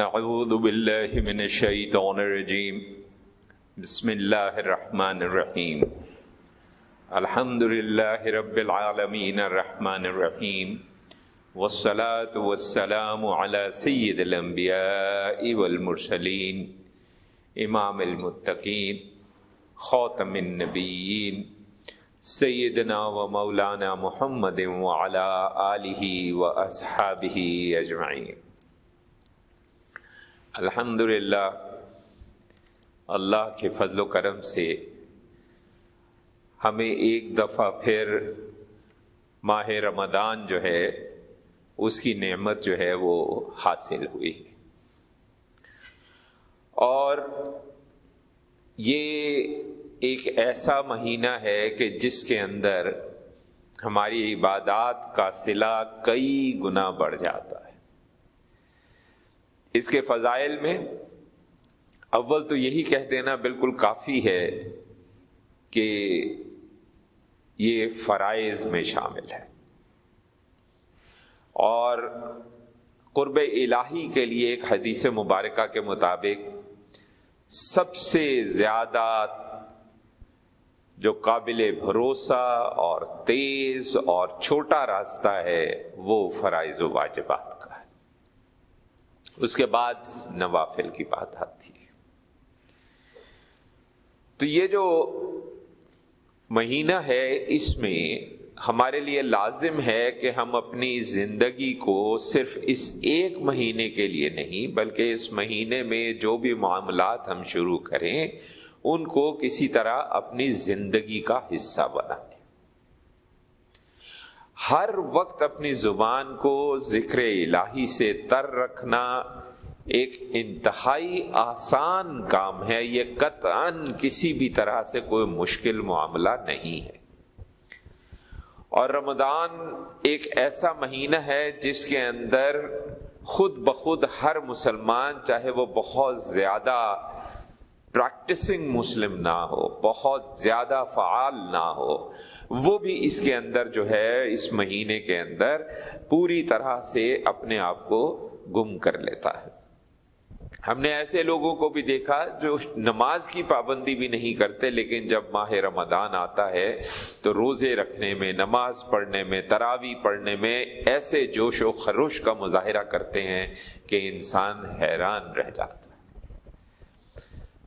اعوذ باللہ من الشیطان الرجیم بسم اللہ الرحمن الرحیم الحمد للہ رب العالمین الرحمن الرحیم والصلاة والسلام علی سید الانبیاء والمرسلین امام المتقین خاتم النبیین سیدنا و مولانا محمد وعلی آلہ و اصحابہ اجمعین۔ الحمدللہ اللہ کے فضل و کرم سے ہمیں ایک دفعہ پھر ماہ رمضان جو ہے اس کی نعمت جو ہے وہ حاصل ہوئی، اور یہ ایک ایسا مہینہ ہے کہ جس کے اندر ہماری عبادات کا صلہ کئی گنا بڑھ جاتا ہے۔ اس کے فضائل میں اول تو یہی کہہ دینا بالکل کافی ہے کہ یہ فرائض میں شامل ہے، اور قرب الہی کے لیے ایک حدیث مبارکہ کے مطابق سب سے زیادہ جو قابل بھروسہ اور تیز اور چھوٹا راستہ ہے وہ فرائض و واجبات کا ہے، اس کے بعد نوافل کی بات آتی ہے۔ تو یہ جو مہینہ ہے اس میں ہمارے لیے لازم ہے کہ ہم اپنی زندگی کو صرف اس ایک مہینے کے لیے نہیں بلکہ اس مہینے میں جو بھی معاملات ہم شروع کریں ان کو کسی طرح اپنی زندگی کا حصہ بنا لیں۔ ہر وقت اپنی زبان کو ذکر الہی سے تر رکھنا ایک انتہائی آسان کام ہے، یہ قطعاً کسی بھی طرح سے کوئی مشکل معاملہ نہیں ہے۔ اور رمضان ایک ایسا مہینہ ہے جس کے اندر خود بخود ہر مسلمان، چاہے وہ بہت زیادہ پریکٹسنگ مسلم نہ ہو، بہت زیادہ فعال نہ ہو، وہ بھی اس کے اندر جو ہے اس مہینے کے اندر پوری طرح سے اپنے آپ کو گم کر لیتا ہے۔ ہم نے ایسے لوگوں کو بھی دیکھا جو نماز کی پابندی بھی نہیں کرتے، لیکن جب ماہ رمضان آتا ہے تو روزے رکھنے میں، نماز پڑھنے میں، تراویح پڑھنے میں ایسے جوش و خروش کا مظاہرہ کرتے ہیں کہ انسان حیران رہ جاتا ہے۔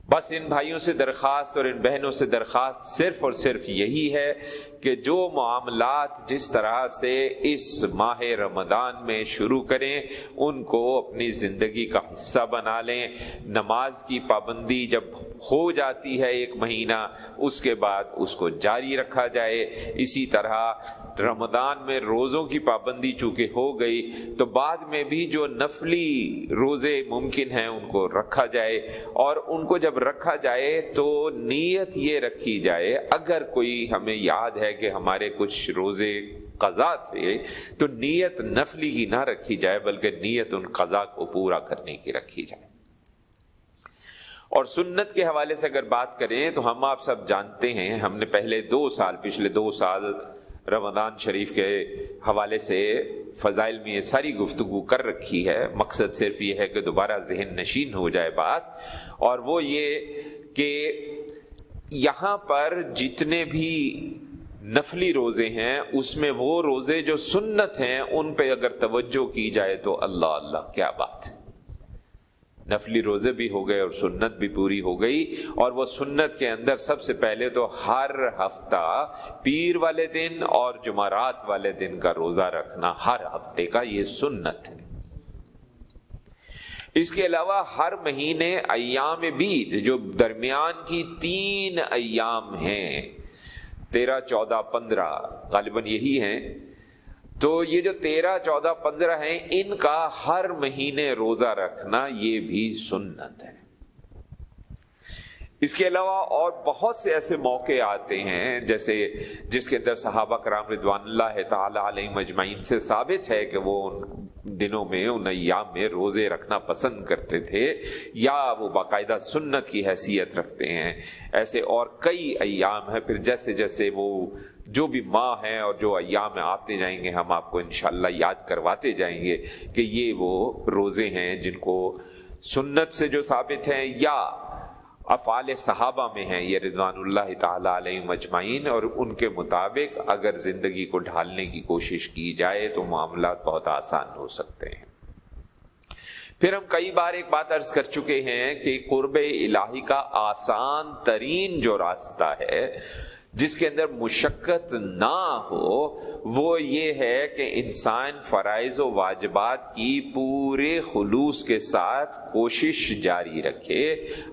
بس ان بھائیوں سے درخواست اور ان بہنوں سے درخواست صرف اور صرف یہی ہے کہ جو معاملات جس طرح سے اس ماہ رمضان میں شروع کریں ان کو اپنی زندگی کا حصہ بنا لیں۔ نماز کی پابندی جب ہو جاتی ہے ایک مہینہ، اس کے بعد اس کو جاری رکھا جائے۔ اسی طرح رمضان میں روزوں کی پابندی چونکہ ہو گئی تو بعد میں بھی جو نفلی روزے ممکن ہیں ان کو رکھا جائے، اور ان کو جب رکھا جائے تو نیت یہ رکھی جائے، اگر کوئی ہمیں یاد ہے کہ ہمارے کچھ روزے قضا تھے تو نیت نفلی کی نہ رکھی جائے بلکہ نیت ان قضا کو پورا کرنے کی رکھی جائے۔ اور سنت کے حوالے سے اگر بات کریں تو ہم آپ سب جانتے ہیں، ہم نے پچھلے دو سال رمضان شریف کے حوالے سے فضائل میں یہ ساری گفتگو کر رکھی ہے۔ مقصد صرف یہ ہے کہ دوبارہ ذہن نشین ہو جائے بات، اور وہ یہ کہ یہاں پر جتنے بھی نفلی روزے ہیں اس میں وہ روزے جو سنت ہیں ان پہ اگر توجہ کی جائے تو اللہ اللہ کیا بات ہے، نفلی روزے بھی ہو گئے اور سنت بھی پوری ہو گئی۔ اور وہ سنت کے اندر سب سے پہلے تو ہر ہفتہ پیر والے دن اور جمعرات والے دن کا روزہ رکھنا، ہر ہفتے کا، یہ سنت ہے۔ اس کے علاوہ ہر مہینے ایام بیض جو درمیان کی 3 ایام ہیں، 13، 14، 15 غالباً یہی ہیں، تو یہ جو 13، 14، 15 ہیں ان کا ہر مہینے روزہ رکھنا یہ بھی سنت ہے۔ اس کے علاوہ اور بہت سے ایسے موقع آتے ہیں جیسے جس کے اندر صحابہ کرام رضوان اللہ تعالی علیہم اجمعین سے ثابت ہے کہ وہ ان دنوں میں، ان ایام میں روزے رکھنا پسند کرتے تھے یا وہ باقاعدہ سنت کی حیثیت رکھتے ہیں۔ ایسے اور کئی ایام ہیں، پھر جیسے جیسے وہ جو بھی ماہ ہیں اور جو ایام آتے جائیں گے ہم آپ کو انشاءاللہ یاد کرواتے جائیں گے کہ یہ وہ روزے ہیں جن کو سنت سے جو ثابت ہیں یا افعال صحابہ میں ہیں یہ رضوان اللہ تعالی علیہم اجمعین، اور ان کے مطابق اگر زندگی کو ڈھالنے کی کوشش کی جائے تو معاملات بہت آسان ہو سکتے ہیں۔ پھر ہم کئی بار ایک بات عرض کر چکے ہیں کہ قرب الہی کا آسان ترین جو راستہ ہے جس کے اندر مشقت نہ ہو وہ یہ ہے کہ انسان فرائض و واجبات کی پورے خلوص کے ساتھ کوشش جاری رکھے۔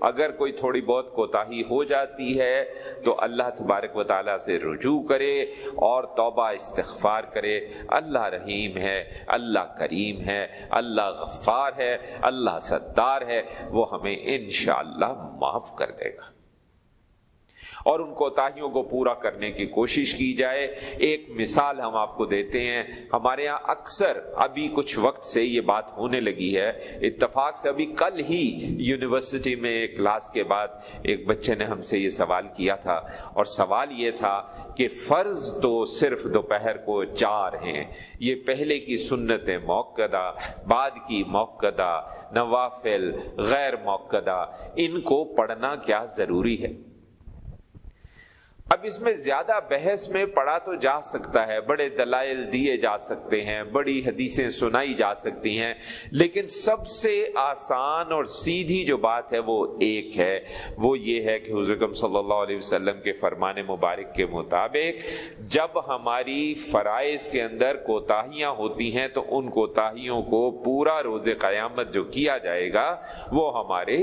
اگر کوئی تھوڑی بہت کوتاہی ہو جاتی ہے تو اللہ تبارک و تعالیٰ سے رجوع کرے اور توبہ استغفار کرے۔ اللہ رحیم ہے، اللہ کریم ہے، اللہ غفار ہے، اللہ ستار ہے، وہ ہمیں انشاءاللہ معاف کر دے گا، اور ان کوتاہیوں کو پورا کرنے کی کوشش کی جائے۔ ایک مثال ہم آپ کو دیتے ہیں، ہمارے ہاں اکثر ابھی کچھ وقت سے یہ بات ہونے لگی ہے، اتفاق سے ابھی کل ہی یونیورسٹی میں ایک کلاس کے بعد ایک بچے نے ہم سے یہ سوال کیا تھا، اور سوال یہ تھا کہ فرض تو صرف دوپہر کو 4 ہیں، یہ پہلے کی سنتیں موقدہ، بعد کی موقدہ، نوافل، غیر موقدہ، ان کو پڑھنا کیا ضروری ہے؟ اب اس میں زیادہ بحث میں پڑھا تو جا سکتا ہے، بڑے دلائل دیے جا سکتے ہیں، بڑی حدیثیں سنائی جا سکتی ہیں، لیکن سب سے آسان اور سیدھی جو بات ہے وہ ایک ہے، وہ یہ ہے کہ حضور اکرم صلی اللہ علیہ وسلم کے فرمان مبارک کے مطابق جب ہماری فرائض کے اندر کوتاہیاں ہوتی ہیں تو ان کوتاہیوں کو پورا روز قیامت جو کیا جائے گا وہ ہمارے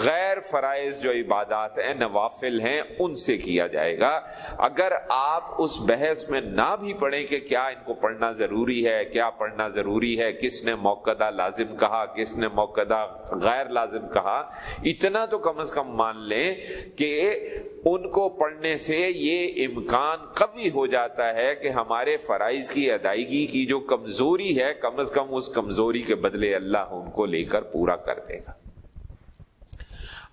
غیر فرائض جو عبادات ہیں، نوافل ہیں، ان سے کیا جائے گا۔ اگر آپ اس بحث میں نہ بھی پڑھیں کہ کیا ان کو پڑھنا ضروری ہے، کیا پڑھنا ضروری ہے، کس نے موقدہ لازم کہا، کس نے موقدہ غیر لازم کہا، اتنا تو کم از کم مان لیں کہ ان کو پڑھنے سے یہ امکان قوی ہو جاتا ہے کہ ہمارے فرائض کی ادائیگی کی جو کمزوری ہے کم از کم اس کمزوری کے بدلے اللہ ان کو لے کر پورا کر دے گا۔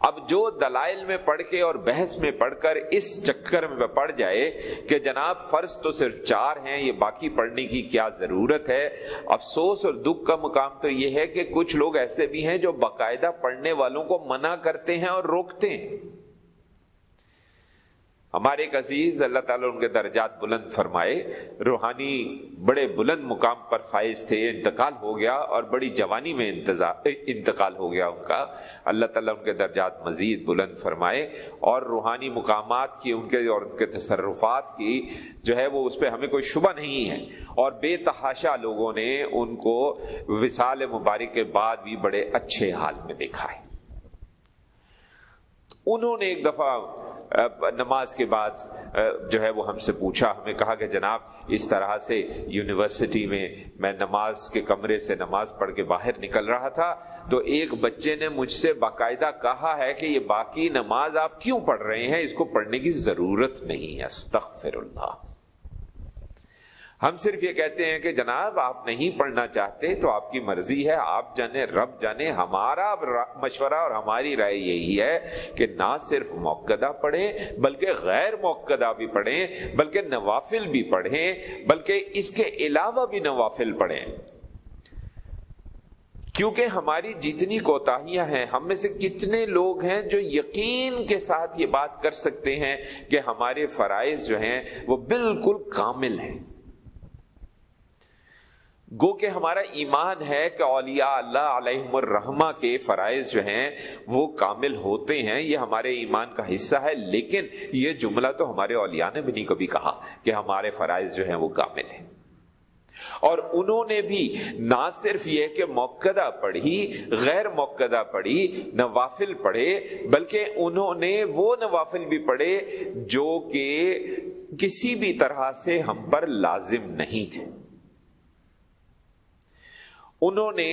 اب جو دلائل میں پڑھ کے اور بحث میں پڑھ کر اس چکر میں پڑ جائے کہ جناب فرض تو صرف 4 ہیں، یہ باقی پڑھنے کی کیا ضرورت ہے، افسوس اور دکھ کا مقام تو یہ ہے کہ کچھ لوگ ایسے بھی ہیں جو باقاعدہ پڑھنے والوں کو منع کرتے ہیں اور روکتے ہیں۔ ہمارے ایک عزیز اللہ تعالیٰ ان کے درجات بلند فرمائے، روحانی بڑے بلند مقام پر فائز تھے، انتقال ہو گیا اور بڑی جوانی میں انتقال ہو گیا ان کا، اللہ تعالیٰ ان کے درجات مزید بلند فرمائے، اور روحانی مقامات کی ان کے تصرفات کی جو ہے وہ اس پہ ہمیں کوئی شبہ نہیں ہے، اور بے تحاشا لوگوں نے ان کو وصال مبارک کے بعد بھی بڑے اچھے حال میں دیکھا ہے۔ انہوں نے ایک دفعہ نماز کے بعد جو ہے وہ ہم سے پوچھا، ہمیں کہا کہ جناب اس طرح سے یونیورسٹی میں نماز کے کمرے سے نماز پڑھ کے باہر نکل رہا تھا تو ایک بچے نے مجھ سے باقاعدہ کہا ہے کہ یہ باقی نماز آپ کیوں پڑھ رہے ہیں، اس کو پڑھنے کی ضرورت نہیں ہے۔ استغفر اللہ۔ ہم صرف یہ کہتے ہیں کہ جناب آپ نہیں پڑھنا چاہتے تو آپ کی مرضی ہے، آپ جانے رب جانے، ہمارا مشورہ اور ہماری رائے یہی ہے کہ نہ صرف موقدہ پڑھیں بلکہ غیر موقدہ بھی پڑھیں، بلکہ نوافل بھی پڑھیں، بلکہ اس کے علاوہ بھی نوافل پڑھیں، کیونکہ ہماری جتنی کوتاہیاں ہیں، ہم میں سے کتنے لوگ ہیں جو یقین کے ساتھ یہ بات کر سکتے ہیں کہ ہمارے فرائض جو ہیں وہ بالکل کامل ہیں۔ گو کہ ہمارا ایمان ہے کہ اولیاء اللہ علیہم الرحمہ کے فرائض جو ہیں وہ کامل ہوتے ہیں، یہ ہمارے ایمان کا حصہ ہے، لیکن یہ جملہ تو ہمارے اولیاء نے بھی نہیں کبھی کہا کہ ہمارے فرائض جو ہیں وہ کامل ہیں۔ اور انہوں نے بھی نہ صرف یہ کہ موقدہ پڑھی، غیر موقدہ پڑھی، نوافل پڑھے، بلکہ انہوں نے وہ نوافل بھی پڑھے جو کہ کسی بھی طرح سے ہم پر لازم نہیں تھے۔ انہوں نے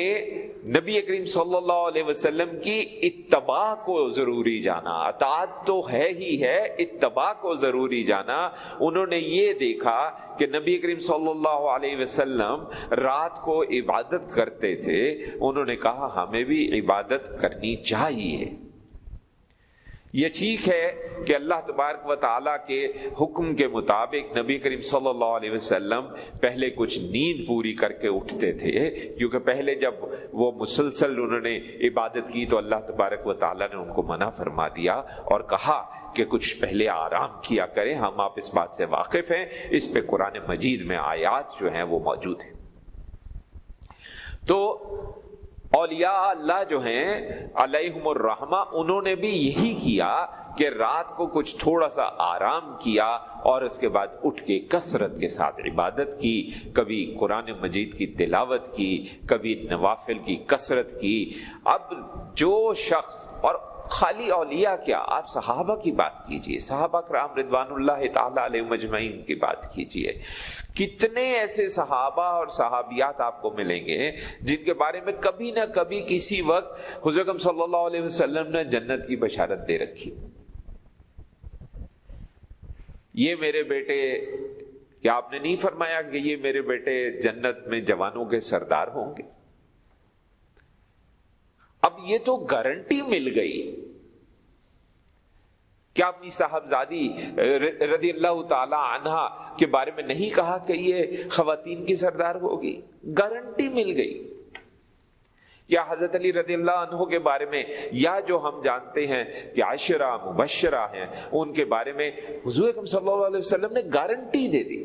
نبی کریم صلی اللہ علیہ وسلم کی اتباع کو ضروری جانا، اطاعت تو ہے ہی ہے، اتباع کو ضروری جانا۔ انہوں نے یہ دیکھا کہ نبی کریم صلی اللہ علیہ وسلم رات کو عبادت کرتے تھے، انہوں نے کہا ہمیں بھی عبادت کرنی چاہیے۔ یہ ٹھیک ہے کہ اللہ تبارک و تعالیٰ کے حکم کے مطابق نبی کریم صلی اللہ علیہ وسلم پہلے کچھ نیند پوری کر کے اٹھتے تھے، کیونکہ پہلے جب وہ مسلسل انہوں نے عبادت کی تو اللہ تبارک و تعالیٰ نے ان کو منع فرما دیا اور کہا کہ کچھ پہلے آرام کیا کریں. ہم آپ اس بات سے واقف ہیں، اس پہ قرآن مجید میں آیات جو ہیں وہ موجود ہیں. تو اولیاء اللہ جو ہیں علیہم الرحمہ، انہوں نے بھی یہی کیا کہ رات کو کچھ تھوڑا سا آرام کیا اور اس کے بعد اٹھ کے کثرت کے ساتھ عبادت کی، کبھی قرآن مجید کی تلاوت کی، کبھی نوافل کی کثرت کی. اب جو شخص، اور خالی اولیاء کیا، آپ صحابہ کی بات کیجئے، صحابہ کرام رضوان اللہ تعالی علیہم اجمعین کی بات کیجئے. کتنے ایسے صحابہ اور صحابیات آپ کو ملیں گے جن کے بارے میں کبھی نہ کبھی کسی وقت حضور اکرم صلی اللہ علیہ وسلم نے جنت کی بشارت دے رکھی. یہ میرے بیٹے، کیا آپ نے نہیں فرمایا کہ یہ میرے بیٹے جنت میں جوانوں کے سردار ہوں گے؟ اب یہ تو گارنٹی مل گئی. کیا اپنی صاحبزادی رضی اللہ تعالی عنہا کے بارے میں نہیں کہا کہ یہ خواتین کی سردار ہوگی؟ گارنٹی مل گئی. یا حضرت علی رضی اللہ عنہ کے بارے میں، یا جو ہم جانتے ہیں کہ عشرہ مبشرہ ہیں، ان کے بارے میں حضور اکرم صلی اللہ علیہ وسلم نے گارنٹی دے دی.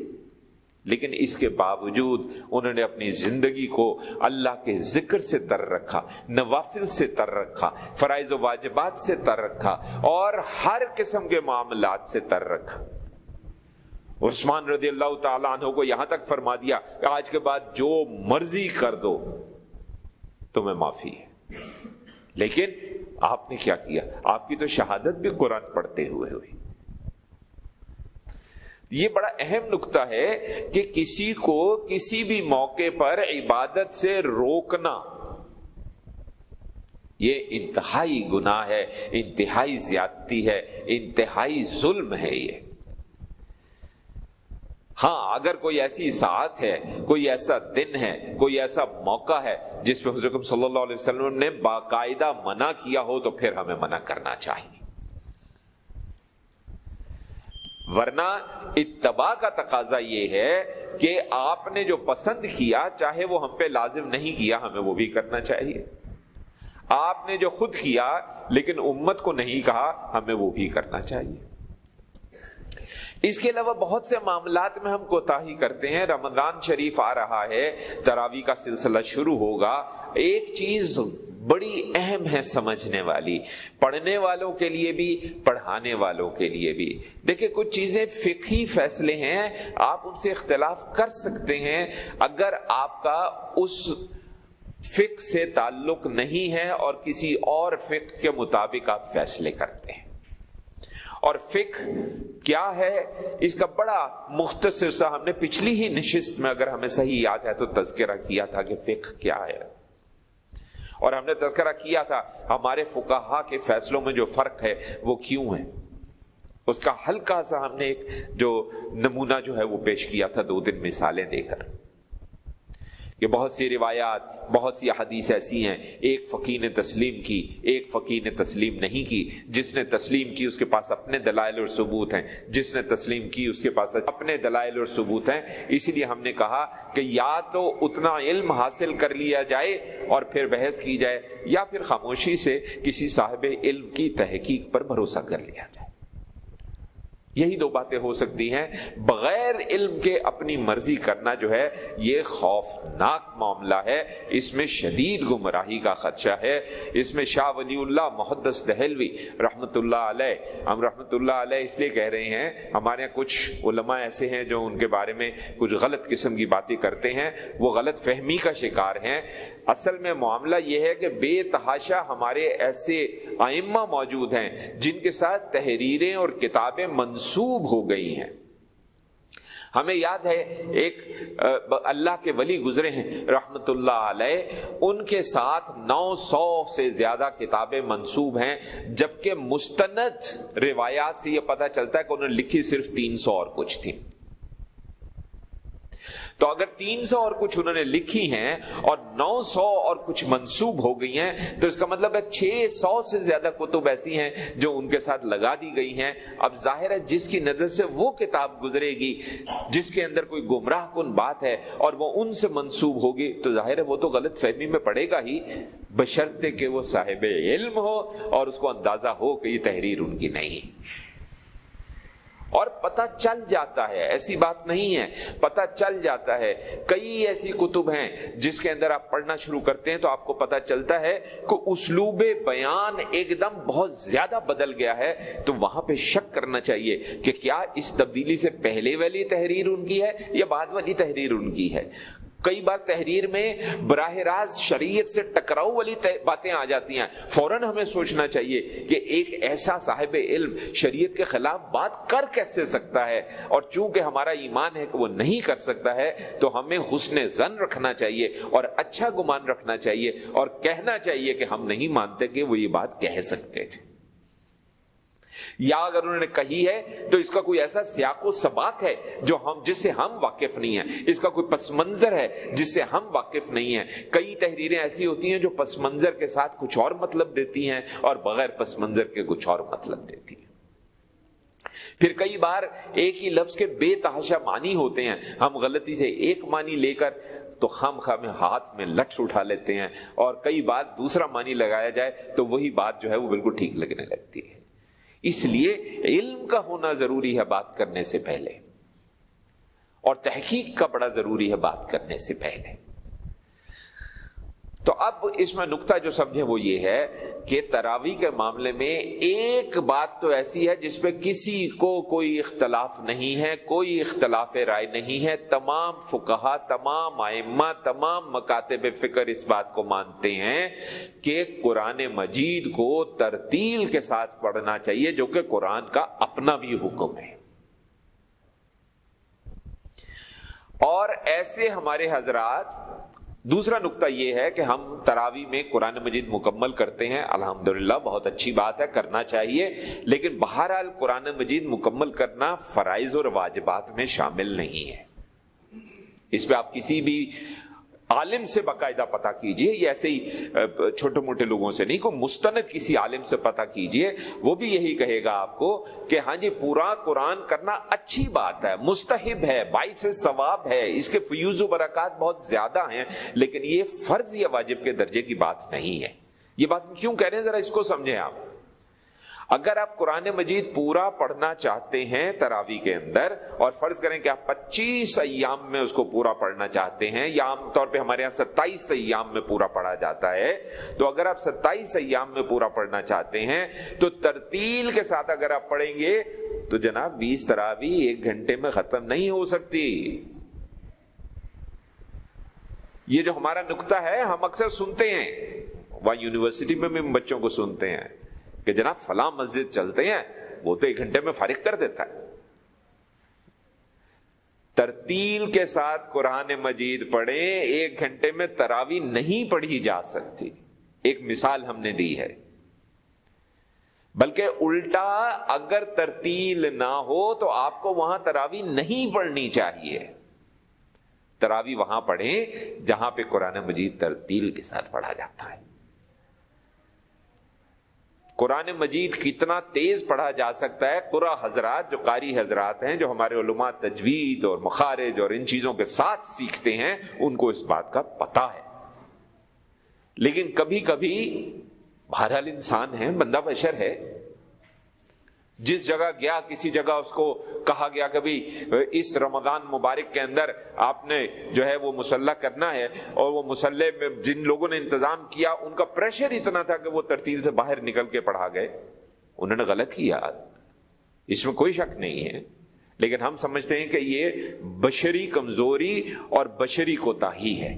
لیکن اس کے باوجود انہوں نے اپنی زندگی کو اللہ کے ذکر سے تر رکھا، نوافل سے تر رکھا، فرائض و واجبات سے تر رکھا، اور ہر قسم کے معاملات سے تر رکھا. عثمان رضی اللہ تعالیٰ عنہ کو یہاں تک فرما دیا کہ آج کے بعد جو مرضی کر دو تمہیں معافی ہے. لیکن آپ نے کیا کیا؟ آپ کی تو شہادت بھی قرآن پڑھتے ہوئے ہوئی. یہ بڑا اہم نقطہ ہے کہ کسی کو کسی بھی موقع پر عبادت سے روکنا یہ انتہائی گناہ ہے، انتہائی زیادتی ہے، انتہائی ظلم ہے. یہ ہاں، اگر کوئی ایسی ساعت ہے، کوئی ایسا دن ہے، کوئی ایسا موقع ہے جس پہ حضرت صلی اللہ علیہ وسلم نے باقاعدہ منع کیا ہو تو پھر ہمیں منع کرنا چاہیے. ورنہ اتباع کا تقاضا یہ ہے کہ آپ نے جو پسند کیا، چاہے وہ ہم پہ لازم نہیں کیا، ہمیں وہ بھی کرنا چاہیے. آپ نے جو خود کیا لیکن امت کو نہیں کہا، ہمیں وہ بھی کرنا چاہیے. اس کے علاوہ بہت سے معاملات میں ہم کوتاہی کرتے ہیں. رمضان شریف آ رہا ہے، تراویح کا سلسلہ شروع ہوگا. ایک چیز بڑی اہم ہے سمجھنے والی، پڑھنے والوں کے لیے بھی، پڑھانے والوں کے لیے بھی. دیکھیں، کچھ چیزیں فقہی فیصلے ہیں، آپ ان سے اختلاف کر سکتے ہیں اگر آپ کا اس فقہ سے تعلق نہیں ہے اور کسی اور فقہ کے مطابق آپ فیصلے کرتے ہیں. اور فقہ کیا ہے اس کا بڑا مختصر سا ہم نے پچھلی ہی نشست میں، اگر ہمیں صحیح یاد ہے تو تذکرہ کیا تھا کہ فقہ کیا ہے. اور ہم نے تذکرہ کیا تھا ہمارے فقہا کے فیصلوں میں جو فرق ہے وہ کیوں ہے. اس کا ہلکا سا ہم نے ایک جو نمونہ جو ہے وہ پیش کیا تھا 2-3 مثالیں دے کر، کہ بہت سی روایات، بہت سی حدیث ایسی ہیں، ایک فقیہ نے تسلیم کی، ایک فقیہ نے تسلیم نہیں کی. جس نے تسلیم کی اس کے پاس اپنے دلائل اور ثبوت ہیں، جس نے تسلیم کی اس کے پاس اپنے دلائل اور ثبوت ہیں. اسی لیے ہم نے کہا کہ یا تو اتنا علم حاصل کر لیا جائے اور پھر بحث کی جائے، یا پھر خاموشی سے کسی صاحب علم کی تحقیق پر بھروسہ کر لیا جائے. یہی 2 باتیں ہو سکتی ہیں. بغیر علم کے اپنی مرضی کرنا جو ہے یہ خوفناک معاملہ ہے. اس میں شدید گمراہی کا خدشہ ہے. اس میں شاہ ولی اللہ محدث دہلوی رحمت اللہ علیہ، ہم رحمت اللہ علیہ اس لیے کہہ رہے ہیں، ہمارے یہاں کچھ علماء ایسے ہیں جو ان کے بارے میں کچھ غلط قسم کی باتیں کرتے ہیں، وہ غلط فہمی کا شکار ہیں. اصل میں معاملہ یہ ہے کہ بے تحاشا ہمارے ایسے ائمہ موجود ہیں جن کے ساتھ تحریریں اور کتابیں منسوب ہو گئی ہیں. ہمیں یاد ہے ایک اللہ کے ولی گزرے ہیں رحمت اللہ علیہ، ان کے ساتھ 900 سے زیادہ کتابیں منسوب ہیں، جبکہ مستند روایات سے یہ پتہ چلتا ہے کہ انہوں نے لکھی صرف 300 اور کچھ تھی. تو اگر 300 اور کچھ انہوں نے لکھی ہیں اور 900 اور کچھ منسوب ہو گئی ہیں تو اس کا مطلب ہے 600 سے زیادہ کتب ایسی ہیں جو ان کے ساتھ لگا دی گئی ہیں. اب ظاہر ہے جس کی نظر سے وہ کتاب گزرے گی جس کے اندر کوئی گمراہ کن بات ہے اور وہ ان سے منسوب ہوگی تو ظاہر ہے وہ تو غلط فہمی میں پڑے گا ہی، بشرطے کہ وہ صاحب علم ہو اور اس کو اندازہ ہو کہ یہ تحریر ان کی نہیں. اور پتہ چل جاتا ہے، ایسی بات نہیں ہے، پتہ چل جاتا ہے. کئی ایسی کتب ہیں جس کے اندر آپ پڑھنا شروع کرتے ہیں تو آپ کو پتہ چلتا ہے کہ اسلوب بیان ایک دم بہت زیادہ بدل گیا ہے، تو وہاں پہ شک کرنا چاہیے کہ کیا اس تبدیلی سے پہلے والی تحریر ان کی ہے یا بعد والی تحریر ان کی ہے. کئی بار تحریر میں براہ راست شریعت سے ٹکراؤ والی باتیں آ جاتی ہیں، فوراً ہمیں سوچنا چاہیے کہ ایک ایسا صاحب علم شریعت کے خلاف بات کر کیسے سکتا ہے، اور چونکہ ہمارا ایمان ہے کہ وہ نہیں کر سکتا ہے تو ہمیں حسن ظن رکھنا چاہیے اور اچھا گمان رکھنا چاہیے اور کہنا چاہیے کہ ہم نہیں مانتے کہ وہ یہ بات کہہ سکتے تھے. یا اگر انہوں نے کہی ہے تو اس کا کوئی ایسا سیاق و سباق ہے جو جس سے ہم واقف نہیں ہیں، اس کا کوئی پس منظر ہے جس سے ہم واقف نہیں ہیں. کئی تحریریں ایسی ہوتی ہیں جو پس منظر کے ساتھ کچھ اور مطلب دیتی ہیں اور بغیر پس منظر کے کچھ اور مطلب دیتی ہیں. پھر کئی بار ایک ہی لفظ کے بے تحاشا معنی ہوتے ہیں، ہم غلطی سے ایک معنی لے کر تو خام خواہ ہاتھ میں لٹھ اٹھا لیتے ہیں، اور کئی بار دوسرا معنی لگایا جائے تو وہی بات جو ہے وہ بالکل ٹھیک لگنے لگتی ہے. اس لیے علم کا ہونا ضروری ہے بات کرنے سے پہلے، اور تحقیق کا بڑا ضروری ہے بات کرنے سے پہلے. تو اب اس میں نقطہ جو سمجھیں وہ یہ ہے کہ تراویح کے معاملے میں ایک بات تو ایسی ہے جس پہ کسی کو کوئی اختلاف نہیں ہے، کوئی اختلاف رائے نہیں ہے. تمام فقہا، تمام ائمہ، تمام مکاتب فکر اس بات کو مانتے ہیں کہ قرآن مجید کو ترتیل کے ساتھ پڑھنا چاہیے، جو کہ قرآن کا اپنا بھی حکم ہے. اور ایسے ہمارے حضرات، دوسرا نقطہ یہ ہے کہ ہم تراویح میں قرآن مجید مکمل کرتے ہیں، الحمدللہ بہت اچھی بات ہے، کرنا چاہیے، لیکن بہرحال قرآن مجید مکمل کرنا فرائض اور واجبات میں شامل نہیں ہے. اس پہ آپ کسی بھی عالم سے باقاعدہ پتہ کیجئے، یہ ایسے ہی چھوٹے موٹے لوگوں سے نہیں، کوئی مستند کسی عالم سے پتہ کیجئے، وہ بھی یہی کہے گا آپ کو کہ ہاں جی پورا قرآن کرنا اچھی بات ہے، مستحب ہے، باعث ثواب ہے، اس کے فیوز و برکات بہت زیادہ ہیں، لیکن یہ فرض یا واجب کے درجے کی بات نہیں ہے. یہ بات کیوں کہہ رہے ہیں ذرا اس کو سمجھیں آپ. اگر آپ قرآن مجید پورا پڑھنا چاہتے ہیں تراویح کے اندر، اور فرض کریں کہ آپ 25 ایام میں اس کو پورا پڑھنا چاہتے ہیں، یا عام طور پہ ہمارے یہاں 27 ایام میں پورا پڑھا جاتا ہے، تو اگر آپ 27 ایام میں پورا پڑھنا چاہتے ہیں تو ترتیل کے ساتھ اگر آپ پڑھیں گے تو جناب 20 تراویح 1 گھنٹے میں ختم نہیں ہو سکتی. یہ جو ہمارا نقطہ ہے ہم اکثر سنتے ہیں، وہاں یونیورسٹی میں بھی بچوں کو سنتے ہیں کہ جناب فلاں مسجد چلتے ہیں، وہ تو 1 گھنٹے میں فارغ کر دیتا ہے. ترتیل کے ساتھ قرآن مجید پڑھیں، 1 گھنٹے میں تراویح نہیں پڑھی جا سکتی. ایک مثال ہم نے دی ہے. بلکہ الٹا، اگر ترتیل نہ ہو تو آپ کو وہاں تراویح نہیں پڑھنی چاہیے. تراویح وہاں پڑھیں جہاں پہ قرآن مجید ترتیل کے ساتھ پڑھا جاتا ہے. قرآن مجید کتنا تیز پڑھا جا سکتا ہے، قرآن حضرات جو قاری حضرات ہیں، جو ہمارے علماء تجوید اور مخارج اور ان چیزوں کے ساتھ سیکھتے ہیں، ان کو اس بات کا پتہ ہے. لیکن کبھی کبھی بہرحال انسان ہے، بندہ بشر ہے، جس جگہ گیا، کسی جگہ اس کو کہا گیا کہ بھی اس رمضان مبارک کے اندر آپ نے جو ہے وہ مصلی کرنا ہے، اور وہ مصلی میں جن لوگوں نے انتظام کیا ان کا پریشر اتنا تھا کہ وہ ترتیل سے باہر نکل کے پڑھا گئے. انہوں نے غلط کیا، اس میں کوئی شک نہیں ہے، لیکن ہم سمجھتے ہیں کہ یہ بشری کمزوری اور بشری کوتاہی ہے.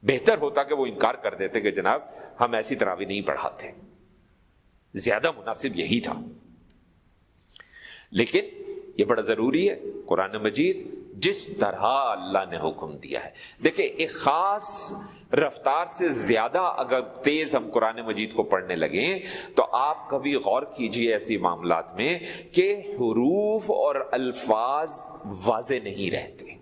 بہتر ہوتا کہ وہ انکار کر دیتے کہ جناب ہم ایسی تراویح نہیں پڑھاتے، زیادہ مناسب یہی تھا. لیکن یہ بڑا ضروری ہے، قرآن مجید جس طرح اللہ نے حکم دیا ہے. دیکھیں ایک خاص رفتار سے زیادہ اگر تیز ہم قرآن مجید کو پڑھنے لگیں تو آپ کبھی غور کیجئے ایسی معاملات میں کہ حروف اور الفاظ واضح نہیں رہتے.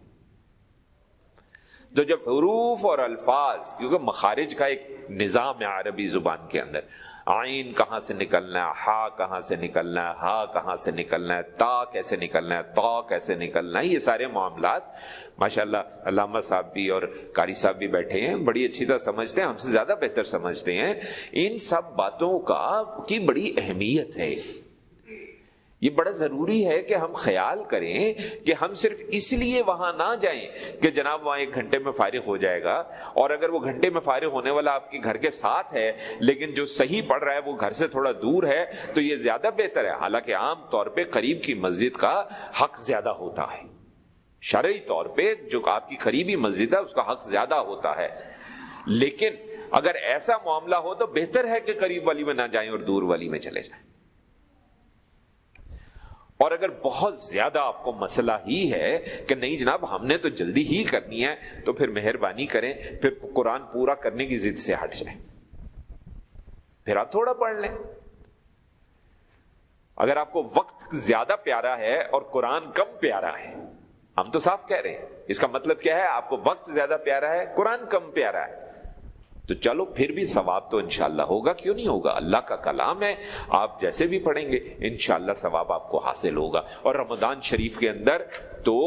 تو جب حروف اور الفاظ، کیونکہ مخارج کا ایک نظام ہے عربی زبان کے اندر، عین کہاں سے نکلنا ہے، ہا کہاں سے نکلنا ہے، ہا کہاں سے نکلنا ہے، تا کیسے نکلنا ہے، تا کیسے نکلنا ہے، یہ سارے معاملات ماشاءاللہ علامہ صاحب بھی اور قاری صاحب بھی بیٹھے ہیں، بڑی اچھی طرح سمجھتے ہیں، ہم سے زیادہ بہتر سمجھتے ہیں۔ ان سب باتوں کی بڑی اہمیت ہے۔ یہ بڑا ضروری ہے کہ ہم خیال کریں کہ ہم صرف اس لیے وہاں نہ جائیں کہ جناب وہاں 1 گھنٹے میں فارغ ہو جائے گا، اور اگر وہ گھنٹے میں فارغ ہونے والا آپ کے گھر کے ساتھ ہے لیکن جو صحیح پڑھ رہا ہے وہ گھر سے تھوڑا دور ہے تو یہ زیادہ بہتر ہے۔ حالانکہ عام طور پہ قریب کی مسجد کا حق زیادہ ہوتا ہے، شرعی طور پہ جو آپ کی قریبی مسجد ہے اس کا حق زیادہ ہوتا ہے، لیکن اگر ایسا معاملہ ہو تو بہتر ہے کہ قریب والی میں نہ جائیں اور دور والی میں چلے جائیں۔ اور اگر بہت زیادہ آپ کو مسئلہ ہی ہے کہ نہیں جناب ہم نے تو جلدی ہی کرنی ہے، تو پھر مہربانی کریں، پھر قرآن پورا کرنے کی ضد سے ہٹ جائیں، پھر آپ تھوڑا پڑھ لیں۔ اگر آپ کو وقت زیادہ پیارا ہے اور قرآن کم پیارا ہے، ہم تو صاف کہہ رہے ہیں، اس کا مطلب کیا ہے؟ آپ کو وقت زیادہ پیارا ہے، قرآن کم پیارا ہے، تو چلو پھر بھی ثواب تو انشاءاللہ ہوگا، کیوں نہیں ہوگا؟ اللہ کا کلام ہے، آپ جیسے بھی پڑھیں گے انشاءاللہ ثواب آپ کو حاصل ہوگا۔ اور رمضان شریف کے اندر تو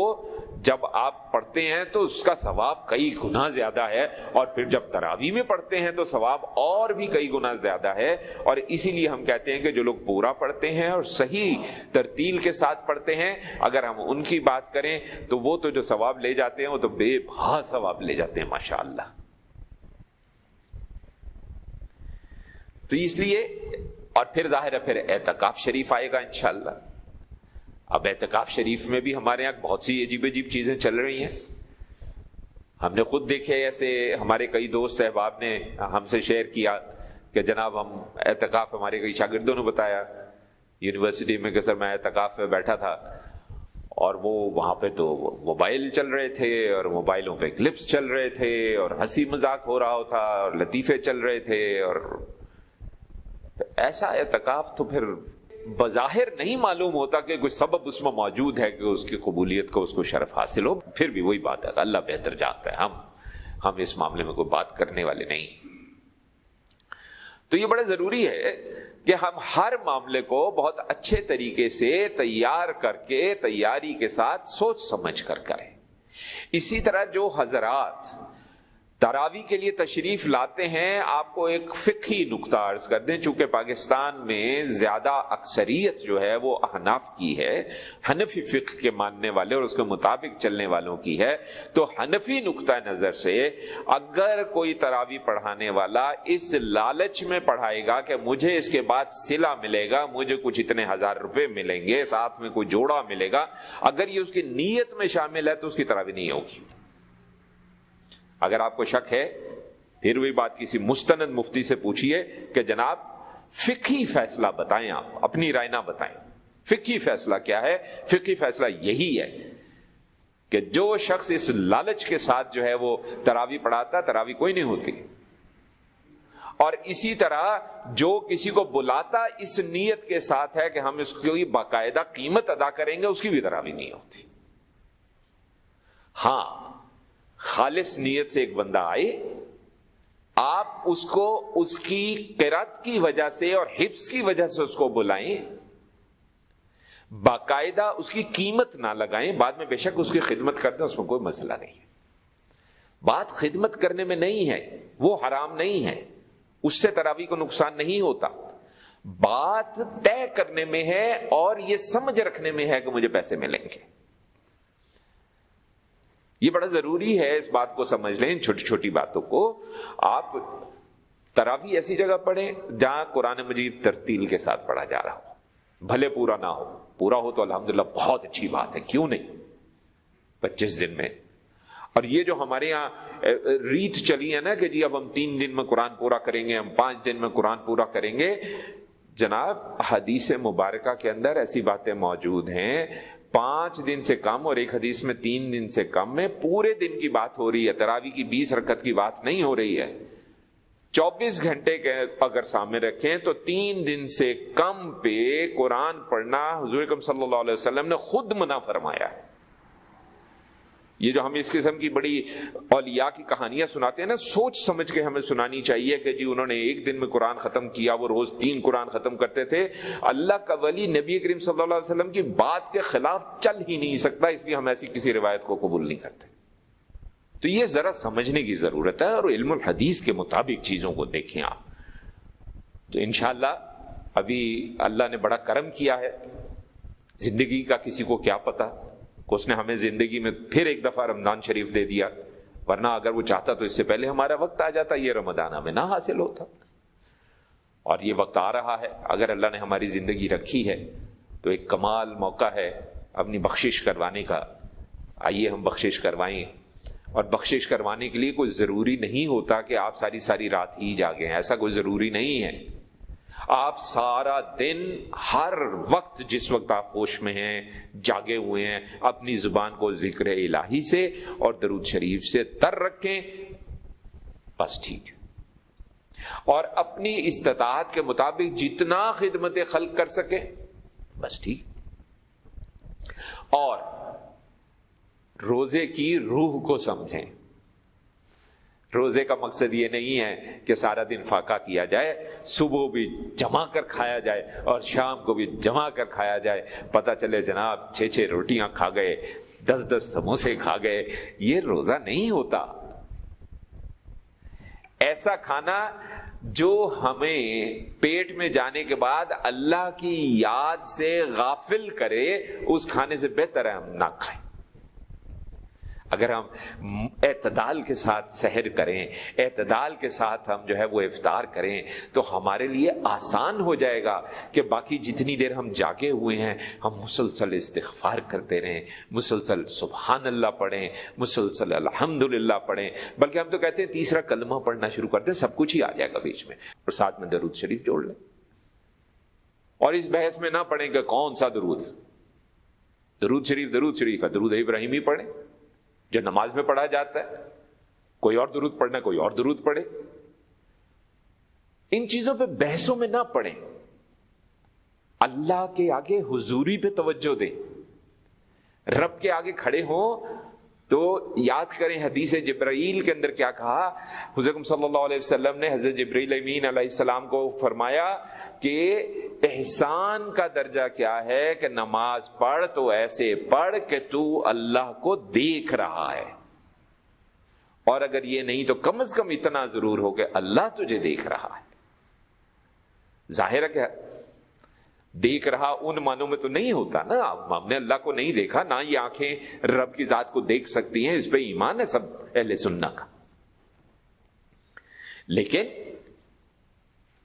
جب آپ پڑھتے ہیں تو اس کا ثواب کئی گنا زیادہ ہے، اور پھر جب تراویح میں پڑھتے ہیں تو ثواب اور بھی کئی گنا زیادہ ہے۔ اور اسی لیے ہم کہتے ہیں کہ جو لوگ پورا پڑھتے ہیں اور صحیح ترتیل کے ساتھ پڑھتے ہیں، اگر ہم ان کی بات کریں تو وہ تو جو ثواب لے جاتے ہیں وہ تو بے بہا ثواب لے جاتے ہیں ماشاءاللہ۔ تو اس لیے، اور پھر ظاہر ہے پھر اعتکاف شریف آئے گا انشاءاللہ۔ اب اعتکاف شریف میں بھی ہمارے یہاں بہت سی عجیب عجیب چیزیں چل رہی ہیں، ہم نے خود دیکھے، ایسے ہمارے کئی دوست احباب نے ہم سے شیئر کیا کہ جناب ہم اعتکاف، ہمارے کئی شاگردوں نے بتایا یونیورسٹی میں کہ سر میں اعتکاف میں بیٹھا تھا، اور وہ وہاں پہ تو موبائل چل رہے تھے اور موبائلوں پہ کلپس چل رہے تھے اور ہنسی مذاق ہو رہا تھا اور لطیفے چل رہے تھے، اور ایسا اعتکاف تو پھر بظاہر نہیں معلوم ہوتا کہ کوئی سبب اس میں موجود ہے کہ اس کی قبولیت کو، اس کو شرف حاصل ہو۔ پھر بھی وہی بات ہے، اللہ بہتر جانتا ہے، ہم اس معاملے میں کوئی بات کرنے والے نہیں۔ تو یہ بڑا ضروری ہے کہ ہم ہر معاملے کو بہت اچھے طریقے سے تیار کر کے، تیاری کے ساتھ سوچ سمجھ کر کریں۔ اسی طرح جو حضرات تراویح کے لیے تشریف لاتے ہیں، آپ کو ایک فقہی نکتہ عرض کر دیں، چونکہ پاکستان میں زیادہ اکثریت جو ہے وہ احناف کی ہے، حنفی فقہ کے ماننے والے اور اس کے مطابق چلنے والوں کی ہے۔ تو حنفی نقطہ نظر سے اگر کوئی تراویح پڑھانے والا اس لالچ میں پڑھائے گا کہ مجھے اس کے بعد صلہ ملے گا، مجھے کچھ اتنے 1000 روپے ملیں گے، ساتھ میں کوئی جوڑا ملے گا، اگر یہ اس کی نیت میں شامل ہے تو اس کی تراویح نہیں ہوگی۔ اگر آپ کو شک ہے پھر وہی بات کسی مستند مفتی سے پوچھئے کہ جناب فقہی فیصلہ بتائیں، آپ اپنی رائے نہ بتائیں، فقہی فیصلہ کیا ہے؟ فقہی فیصلہ یہی ہے کہ جو شخص اس لالچ کے ساتھ جو ہے وہ تراویح پڑھاتا، تراویح کوئی نہیں ہوتی، اور اسی طرح جو کسی کو بلاتا اس نیت کے ساتھ ہے کہ ہم اس کی باقاعدہ قیمت ادا کریں گے، اس کی بھی تراویح نہیں ہوتی۔ ہاں، خالص نیت سے ایک بندہ آئے، آپ اس کو اس کی قرات کی وجہ سے اور حفظ کی وجہ سے اس کو بلائیں، باقاعدہ اس کی قیمت نہ لگائیں، بعد میں بے شک اس کی خدمت کر دیں، اس میں کوئی مسئلہ نہیں ہے۔ بات خدمت کرنے میں نہیں ہے، وہ حرام نہیں ہے، اس سے تراویح کو نقصان نہیں ہوتا، بات طے کرنے میں ہے اور یہ سمجھ رکھنے میں ہے کہ مجھے پیسے ملیں گے۔ یہ بڑا ضروری ہے، اس بات کو سمجھ لیں، چھوٹی چھوٹی باتوں کو۔ آپ تراویح ایسی جگہ پڑھیں جہاں قرآن مجید ترتیل کے ساتھ پڑھا جا رہا ہو، بھلے پورا نہ ہو، پورا ہو تو الحمدللہ بہت اچھی بات ہے، کیوں نہیں 25 دن میں۔ اور یہ جو ہمارے یہاں ریت چلی ہے نا کہ جی اب ہم 3 دن میں قرآن پورا کریں گے، ہم 5 دن میں قرآن پورا کریں گے، جناب حدیث مبارکہ کے اندر ایسی باتیں موجود ہیں، 5 دن سے کم، اور ایک حدیث میں 3 دن سے کم میں پورے دن کی بات ہو رہی ہے، تراویح کی 20 رکعت کی بات نہیں ہو رہی ہے۔ 24 گھنٹے کے اگر سامنے رکھیں تو 3 دن سے کم پہ قرآن پڑھنا حضور اکرم صلی اللہ علیہ وسلم نے خود منع فرمایا ہے۔ یہ جو ہم اس قسم کی بڑی اولیاء کی کہانیاں سناتے ہیں نا، سوچ سمجھ کے ہمیں سنانی چاہیے کہ جی انہوں نے ایک دن میں قرآن ختم کیا، وہ روز 3 قرآن ختم کرتے تھے۔ اللہ کا ولی نبی کریم صلی اللہ علیہ وسلم کی بات کے خلاف چل ہی نہیں سکتا، اس لیے ہم ایسی کسی روایت کو قبول نہیں کرتے۔ تو یہ ذرا سمجھنے کی ضرورت ہے، اور علم الحدیث کے مطابق چیزوں کو دیکھیں آپ۔ تو انشاءاللہ ابھی اللہ نے بڑا کرم کیا ہے، زندگی کا کسی کو کیا پتا، اس نے ہمیں زندگی میں پھر ایک دفعہ رمضان شریف دے دیا، ورنہ اگر وہ چاہتا تو اس سے پہلے ہمارا وقت آ جاتا، یہ رمضان ہمیں نہ حاصل ہوتا۔ اور یہ وقت آ رہا ہے، اگر اللہ نے ہماری زندگی رکھی ہے تو ایک کمال موقع ہے اپنی بخشش کروانے کا۔ آئیے ہم بخشش کروائیں، اور بخشش کروانے کے لیے کوئی ضروری نہیں ہوتا کہ آپ ساری ساری رات ہی جاگیں، ایسا کوئی ضروری نہیں ہے۔ آپ سارا دن، ہر وقت، جس وقت آپ ہوش میں ہیں، جاگے ہوئے ہیں، اپنی زبان کو ذکر الہی سے اور درود شریف سے تر رکھیں، بس ٹھیک ہے۔ اور اپنی استطاعت کے مطابق جتنا خدمت خلق کر سکیں، بس ٹھیک۔ اور روزے کی روح کو سمجھیں۔ روزے کا مقصد یہ نہیں ہے کہ سارا دن فاقہ کیا جائے، صبح بھی جما کر کھایا جائے اور شام کو بھی جما کر کھایا جائے، پتہ چلے جناب 6 روٹیاں کھا گئے، 10 سموسے کھا گئے۔ یہ روزہ نہیں ہوتا۔ ایسا کھانا جو ہمیں پیٹ میں جانے کے بعد اللہ کی یاد سے غافل کرے، اس کھانے سے بہتر ہے ہم نہ کھائیں۔ اگر ہم اعتدال کے ساتھ سحر کریں، اعتدال کے ساتھ ہم جو ہے وہ افطار کریں، تو ہمارے لیے آسان ہو جائے گا کہ باقی جتنی دیر ہم جاگے ہوئے ہیں ہم مسلسل استغفار کرتے رہیں، مسلسل سبحان اللہ پڑھیں، مسلسل الحمدللہ پڑھیں، بلکہ ہم تو کہتے ہیں تیسرا کلمہ پڑھنا شروع کرتے ہیں، سب کچھ ہی آ جائے گا بیچ میں، اور ساتھ میں درود شریف جوڑ لیں۔ اور اس بحث میں نہ پڑھیں کہ کون سا درود شریف ہے، درود ابراہیمی پڑھیں جو نماز میں پڑھا جاتا ہے، کوئی اور درود پڑھنا، کوئی اور درود پڑھے۔ ان چیزوں پہ بحثوں میں نہ پڑھیں، اللہ کے آگے حضوری پہ توجہ دیں۔ رب کے آگے کھڑے ہوں تو یاد کریں حدیث جبرائیل کے اندر کیا کہا۔ حضرت صلی اللہ علیہ وسلم نے حضرت جبرائیل امین علیہ السلام کو فرمایا کہ احسان کا درجہ کیا ہے کہ نماز پڑھ تو ایسے پڑھ کہ تو اللہ کو دیکھ رہا ہے، اور اگر یہ نہیں تو کم از کم اتنا ضرور ہو کہ اللہ تجھے دیکھ رہا ہے۔ ظاہر ہے کہ دیکھ رہا ان معنوں میں تو نہیں ہوتا نا، ہم نے اللہ کو نہیں دیکھا، نہ یہ آنکھیں رب کی ذات کو دیکھ سکتی ہیں، اس پہ ایمان ہے سب اہل سنت کا، لیکن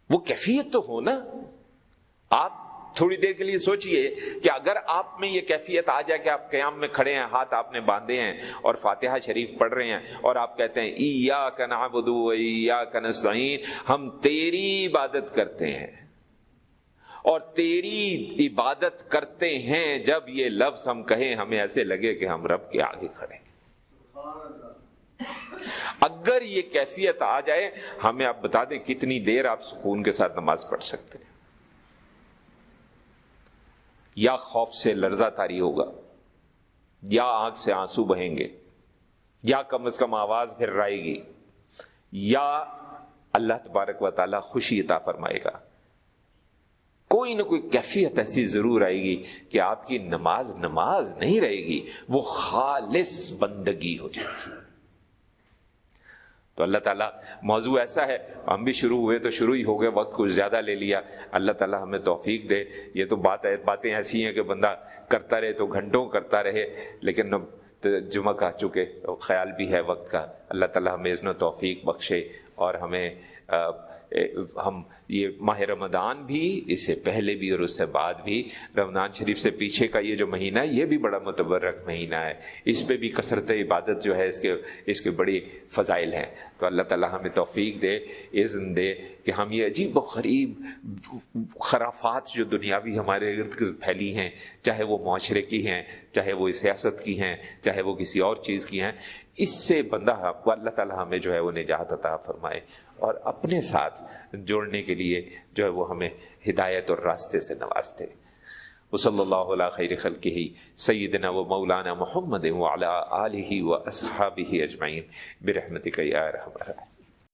وہ کیفیت تو ہو نا۔ آپ تھوڑی دیر کے لیے سوچئے کہ اگر آپ میں یہ کیفیت آ جائے کہ آپ قیام میں کھڑے ہیں، ہاتھ آپ نے باندھے ہیں اور فاتحہ شریف پڑھ رہے ہیں، اور آپ کہتے ہیں ایاک نعبد و ایاک نستعین، ہم تیری عبادت کرتے ہیں اور تیری عبادت کرتے ہیں، جب یہ لفظ ہم کہیں ہمیں ایسے لگے کہ ہم رب کے آگے کھڑے ہیں۔ اگر یہ کیفیت آ جائے، ہمیں آپ بتا دیں کتنی دیر آپ سکون کے ساتھ نماز پڑھ سکتے ہیں۔ یا خوف سے لرزہ طاری ہوگا، یا آنکھ سے آنسو بہیں گے، یا کم از کم آواز پھر رائے گی، یا اللہ تبارک و تعالی خوشی عطا فرمائے گا۔ کوئی نہ کوئی کیفیت ایسی ضرور آئے گی کہ آپ کی نماز نہیں رہے گی، وہ خالص بندگی ہو جائے گی۔ تو اللہ تعالیٰ، موضوع ایسا ہے، ہم بھی شروع ہوئے تو شروع ہی ہو گئے، وقت کچھ زیادہ لے لیا، اللہ تعالیٰ ہمیں توفیق دے۔ یہ تو باتیں ایسی ہیں کہ بندہ کرتا رہے تو گھنٹوں کرتا رہے، لیکن جمعہ کا چونکہ خیال بھی ہے وقت کا، اللہ تعالیٰ ہمیں اذن و توفیق بخشے، اور ہمیں ہم یہ ماہ رمضان بھی، اس سے پہلے بھی اور اس سے بعد بھی، رمضان شریف سے پیچھے کا یہ جو مہینہ ہے یہ بھی بڑا متبرک مہینہ ہے، اس پہ بھی کثرت عبادت جو ہے اس کے بڑی فضائل ہیں۔ تو اللہ تعالیٰ ہمیں توفیق دے، اذن دے کہ ہم یہ عجیب و غریب خرافات جو دنیاوی ہمارے ارد گرد پھیلی ہیں، چاہے وہ معاشرے کی ہیں، چاہے وہ سیاست کی ہیں، چاہے وہ کسی اور چیز کی ہیں، اس سے بندہ اللہ تعالیٰ ہمیں جو ہے وہ نجات عطا فرمائے، اور اپنے ساتھ جوڑنے کے لیے جو ہے وہ ہمیں ہدایت اور راستے سے نوازتے۔ وصلی اللہ علی خیر خلقہ سیدنا و مولانا محمد وعلی آلہ و اصحابہ اجمعین برحمتک یا ارحم الراحمین۔